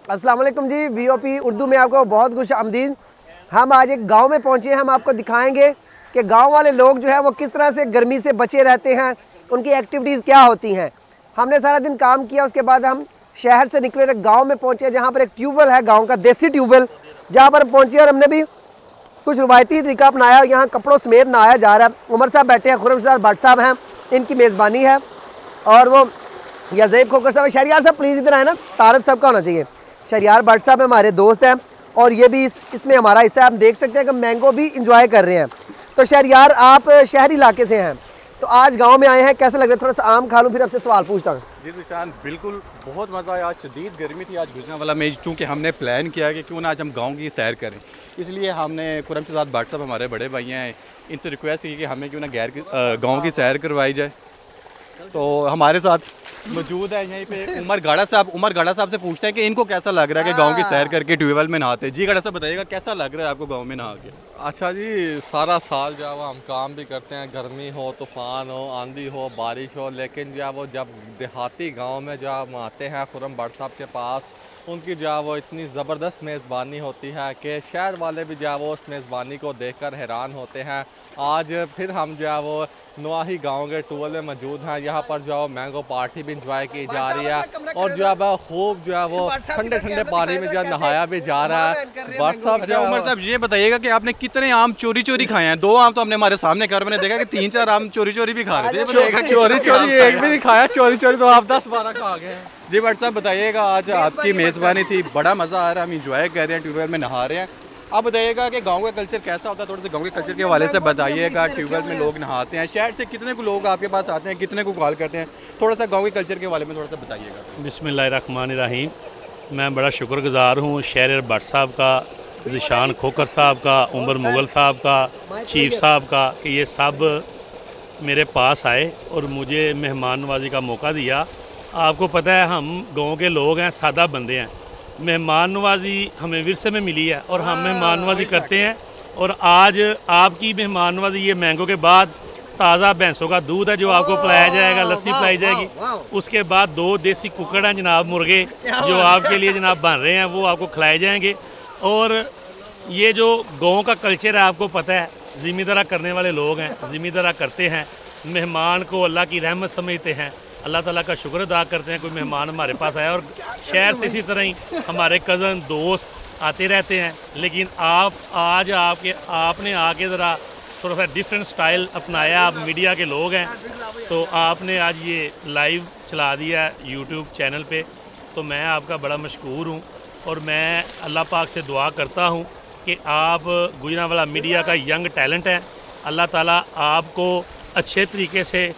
अस्सलाम वालेकुम जी, वीओपी उर्दू में आपको बहुत खुश आमदीद। हम आज एक गांव में पहुंचे हैं। हम आपको दिखाएंगे कि गांव वाले लोग जो है वो किस तरह से गर्मी से बचे रहते हैं, उनकी एक्टिविटीज़ क्या होती हैं। हमने सारा दिन काम किया, उसके बाद हम शहर से निकले, एक गाँव में पहुँचे जहाँ पर एक ट्यूबवेल है, गाँव का देसी ट्यूबवेल, जहाँ पर पहुँचे और हमने भी कुछ रवायती तरीका अपनाया और यहाँ कपड़ों समेत नहाया जा रहा है। उमर साहब बैठे हैं, खुर्रम भट्ट साहब हैं, इनकी मेज़बानी है, और वो यज़ेब खोकर साहब। शहरियार साहब प्लीज़ इधर आए ना, तारफ़ साहब का होना चाहिए। शहरियार भट्ट साहब हमारे दोस्त हैं और ये भी इसमें हमारा हिस्सा है। हम देख सकते हैं कि मैंगो भी इंजॉय कर रहे हैं। तो शहरियार, आप शहरी इलाके से हैं, तो आज गांव में आए हैं, कैसा लग रहा है? थोड़ा सा आम खा लूँ फिर आपसे सवाल पूछता हूँ। जी निशान, बिल्कुल बहुत मज़ा आया। आज शदीद गर्मी थी, आज गुजरांवाला में चूँकि हमने प्लान किया कि क्यों ना आज हम गाँव की सैर करें, इसलिए हमने खुर्रम शहजाद भट्ट साहब हमारे बड़े भाई हैं, इनसे रिक्वेस्ट की कि हमें क्यों ना गाँव की सैर करवाई जाए। तो हमारे साथ मौजूद है यहीं पे उमर गाड़ा साहब से पूछते हैं कि इनको कैसा लग रहा है कि गांव की सैर करके ट्यूबवेल में नहाते। जी गाड़ा साहब बताइएगा, कैसा लग रहा है आपको गांव में नहा के? अच्छा जी, सारा साल जो है वो हम काम भी करते हैं, गर्मी हो, तूफ़ान हो, आंधी हो, बारिश हो, लेकिन जो है वो जब देहाती गांव में जो हम आते हैं खुर्रम भट्ट साहब के पास, उनकी जो है वो इतनी ज़बरदस्त मेज़बानी होती है कि शहर वाले भी जो है वो उस मेज़बानी को देखकर हैरान होते हैं। आज फिर हम जो है वो नवाही गांव के ट्यूबवेल में मौजूद हैं। यहाँ पर जो है मैंगो पार्टी भी इंजॉय की जा रही है और जो है खूब जो है वो ठंडे ठंडे पानी में जो है नहाया भी जा रहा है। भट्ट साहब, उमर साहब ये बताइएगा कि आपने कितने आम चोरी चोरी खाए हैं? 2 आम तो हमने हमारे सामने घर में देखा कि 3-4 आम चोरी चोरी भी खा रहे थे। चोरी चोरी एक भी नहीं खाया, चोरी चोरी तो आप 10-12 खा गए हैं। जी भट्ट साहब बताइएगा, आज आपकी मेज़बानी थी, बड़ा मज़ा आ रहा है, हम इंजॉय कर रहे हैं, ट्यूबवेल में नहा रहे हैं। आप बताइएगा कि गांव का कल्चर कैसा होता है, थोड़ा सा गांव के कल्चर के हवाले से बताइएगा। ट्यूबवेल में लोग नहाते हैं, शहर से कितने को लोग आपके पास आते हैं, कितने को कॉल करते हैं, थोड़ा सा गांव के कल्चर के हवाले में थोड़ा सा बताइएगा। बिस्मिल्लाहिर्रहमानिर्रहीम। मैं बड़ा शुक्रगुज़ार हूँ शहरियार भट्ट साहब का, ज़ीशान खोकर साहब का, उमर मुगल साहब का, चीफ साहब का, कि ये सब मेरे पास आए और मुझे मेहमान नवाजी का मौका दिया। आपको पता है हम गाँव के लोग हैं, सादा बंदे हैं, मेहमान नवाजी हमें विरसे में मिली है और हम मेहमान नवाजी करते हैं। और आज आपकी मेहमान नवाजी ये मैंगो के बाद ताज़ा भैंसों का दूध है जो आपको पिलाया जाएगा, लस्सी पिलाई जाएगी। उसके बाद 2 देसी कुकड़ हैं जनाब, मुर्गे, जो आपके लिए जनाब बन रहे हैं, वो आपको खिलाए जाएंगे। और ये जो गाँव का कल्चर है, आपको पता है, ज़िम्मेदारा करने वाले लोग हैं, ज़िम्मेदारा करते हैं, मेहमान को अल्लाह की रहमत समझते हैं, अल्लाह ताला का शुक्र अदा करते हैं। कोई मेहमान हमारे पास आया, और शहर से इसी तरह ही हमारे कज़न दोस्त आते रहते हैं, लेकिन आज आपने आके ज़रा थोड़ा सा डिफरेंट स्टाइल अपनाया। आप मीडिया के लोग हैं तो आपने आज ये लाइव चला दिया यूट्यूब चैनल पे, तो मैं आपका बड़ा मशकूर हूँ। और मैं अल्लाह पाक से दुआ करता हूँ कि आप गुजरांवाला मीडिया का यंग टैलेंट है, अल्लाह ताला आपको अच्छे तरीके से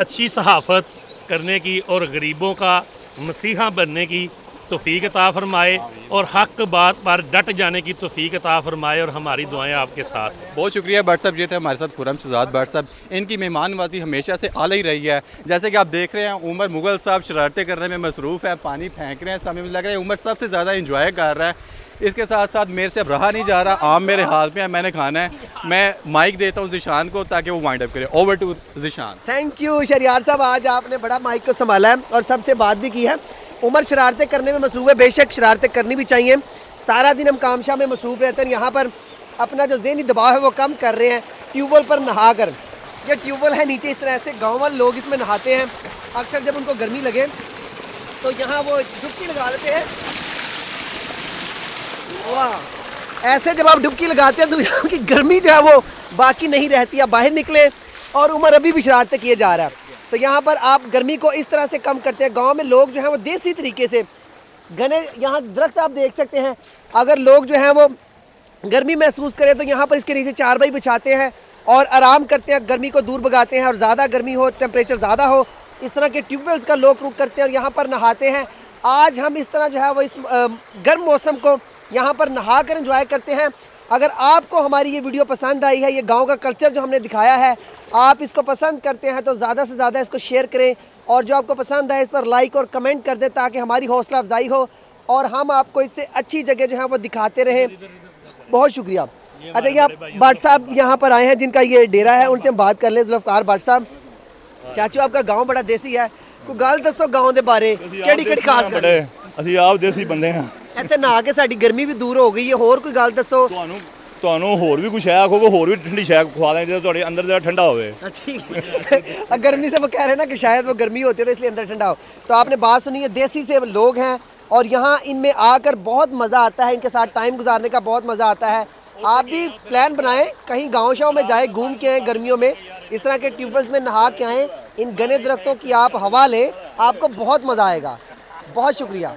अच्छी सहाफ़त करने की और गरीबों का मसीहा बनने की तौफीक अता फरमाए और हक बात पर डट जाने की तौफीक अता फरमाए, और हमारी दुआएं आपके साथ। बहुत शुक्रिया भट्ट साहब, ये थे हमारे साथ खुर्रम शहजाद भट्ट साहब। इनकी मेहमान नवाजी हमेशा से आला ही रही है। जैसे कि आप देख रहे हैं, उमर मुगल साहब शरारतें करने में मसरूफ़ है, पानी फेंक रहे हैं, समय में लग रहा है उमर सबसे ज़्यादा इंजॉय कर रहा है। इसके साथ साथ मेरे से अब रहा नहीं जा रहा, आम मेरे हाथ में है, मैंने खाना है। मैं माइक देता हूँ ज़ीशान को ताकि वो वाइंड अप करे। Over to Zeeshan. Thank you Shahriyar साहब, आज आपने बड़ा माइक को संभाला है और सबसे बात भी की है। उमर शरारतें करने में मसरूफ़ है, बेशक शरारतें करनी भी चाहिए। सारा दिन हम काम शाम में मसरूफ़ रहते हैं, यहाँ पर अपना जो ज़हनी दबाव है वो कम कर रहे हैं ट्यूबवेल पर नहा कर। ये ट्यूबवेल है नीचे, इस तरह से गाँव वाले लोग इसमें नहाते हैं। अक्सर जब उनको गर्मी लगे तो यहाँ वो डुबकी लगा लेते हैं। वाह, ऐसे जब आप डुबकी लगाते हैं तो यहाँ की गर्मी जो है वो बाकी नहीं रहती। आप बाहर निकले और उमर अभी भी शरारतें किए जा रहा है। तो यहाँ पर आप गर्मी को इस तरह से कम करते हैं। गांव में लोग जो हैं वो देसी तरीके से घने, यहाँ दरख्त आप देख सकते हैं, अगर लोग जो हैं वो गर्मी महसूस करें तो यहाँ पर इसके नीचे चारपाई बिछाते हैं और आराम करते हैं, गर्मी को दूर भगाते हैं। और ज़्यादा गर्मी हो, टेम्परेचर ज़्यादा हो, इस तरह के ट्यूबवेल्स का लोग रुक करते हैं और यहाँ पर नहाते हैं। आज हम इस तरह जो है वो इस गर्म मौसम को यहाँ पर नहा कर एंजॉय करते हैं। अगर आपको हमारी ये वीडियो पसंद आई है, ये गांव का कल्चर जो हमने दिखाया है, आप इसको पसंद करते हैं तो ज़्यादा से ज़्यादा इसको शेयर करें, और जो आपको पसंद आए इस पर लाइक और कमेंट कर दें ताकि हमारी हौसला अफजाई हो और हम आपको इससे अच्छी जगह जो है वो दिखाते रहें। बहुत शुक्रिया। अच्छा, ये आप भट्ट साहब यहाँ पर आए हैं जिनका ये डेरा है, उनसे हम बात कर लें। जुल्फ़कार भट्ट साहब, चाचू आपका गाँव बड़ा देसी है, ਕੋਈ ਗੱਲ ਦੱਸੋ ਗਾਉਂ ਦੇ ਬਾਰੇ, ਕਿਹੜੀ ਕਿਹੜੀ ਖਾਸ ਗੱਲ ਹੈ? ਅਸੀਂ ਆਪ ਦੇਸੀ ਬੰਦੇ ਹਾਂ। ਇੱਥੇ ਨਹਾ ਕੇ ਸਾਡੀ ਗਰਮੀ ਵੀ ਦੂਰ ਹੋ ਗਈ ਹੈ। ਹੋਰ ਕੋਈ ਗੱਲ ਦੱਸੋ। ਤੁਹਾਨੂੰ ਹੋਰ ਵੀ कुछ है आखोगे, और भी ठंडी शैक खुआ देंगे जो थोड़े अंदर ज़रा ठंडा होवे। ठीक है। गर्मी से वो कह रहे हैं ना कि शायद वो गर्मी होती है तो इसलिए अंदर ठंडा हो। तो आपने बात सुनी है, देसी से लोग हैं और यहाँ इनमें आकर बहुत मज़ा आता है, इनके साथ टाइम गुजारने का बहुत मज़ा आता है। आप भी प्लान बनाएं, कहीं गाँव शाँव में जाए, घूम के आएँ गर्मियों में, इस तरह के ट्यूबवेल्स में नहा के आएँ, इन घने दरख्तों की आप हवा लें, आपको बहुत मज़ा आएगा। बहुत शुक्रिया।